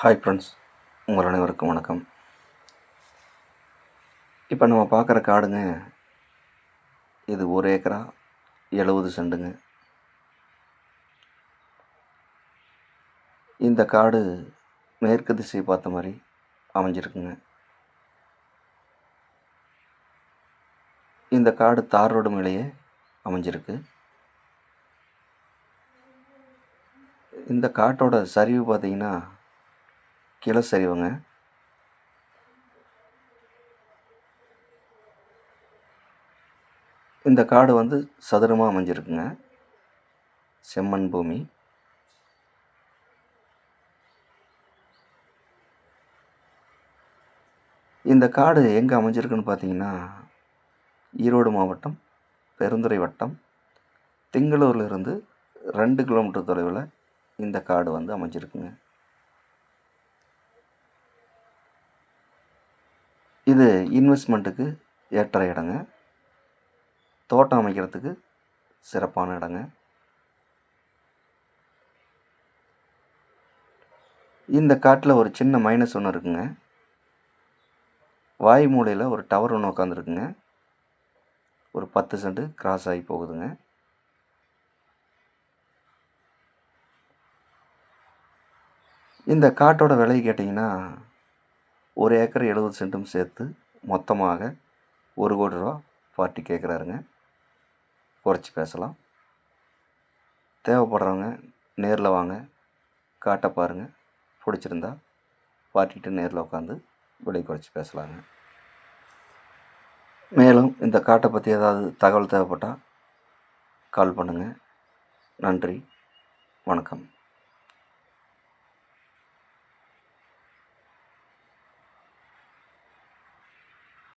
Hi friends, உங்கள் அனைவருக்கும் வணக்கம். இப்போ நம்ம பார்க்குற காடுங்க, இது 1 ஏக்கரா 70 சென்ட்டுங்க. இந்த காடு மேற்கு திசை பார்த்த மாதிரி அமைஞ்சிருக்குங்க. இந்த காடு தார் ரோடு மேலேயே அமைஞ்சிருக்கு. இந்த காட்டோட சரிவு பார்த்திங்கன்னா கிளை சரிவுங்க. இந்த காடு சதுரமாக அமைஞ்சிருக்குங்க. செம்மண் பூமி. இந்த காடு எங்கே அமைஞ்சிருக்குன்னு பார்த்தீங்கன்னா, ஈரோடு மாவட்டம் பெருந்துறை வட்டம் திங்களூர்லேருந்து 2 கிலோமீட்டர் தொலைவில் இந்த காடு அமைஞ்சிருக்குங்க. இது இன்வெஸ்ட்மெண்ட்டுக்கு ஏற்ற இடங்க. தோட்டம் அமைக்கிறதுக்கு சிறப்பான இடங்க. இந்த காட்டில் ஒரு சின்ன மைனஸ் ஒன்று இருக்குங்க. வாய் மூலையில் ஒரு டவர் ஒன்று உட்காந்துருக்குங்க. ஒரு 10 சென்ட் கிராஸ் ஆகி போகுதுங்க. இந்த காட்டோட விலை கேட்டிங்கன்னா 1 ஏக்கர் 70 சென்ட்டும் சேர்த்து மொத்தமாக 1 கோடி ரூபா பார்ட்டி கேட்குறாருங்க. குறைச்சி பேசலாம். தேவைப்படுறவங்க நேரில் வாங்க, காட்டை பாருங்கள். பிடிச்சிருந்தா பார்ட்டிகிட்ட நேரில் உட்காந்து விலை குறைச்சி பேசலாங்க. மேலும் இந்த காட்டை பற்றி ஏதாவது தகவல் தேவைப்பட்டால் கால் பண்ணுங்கள். நன்றி, வணக்கம்.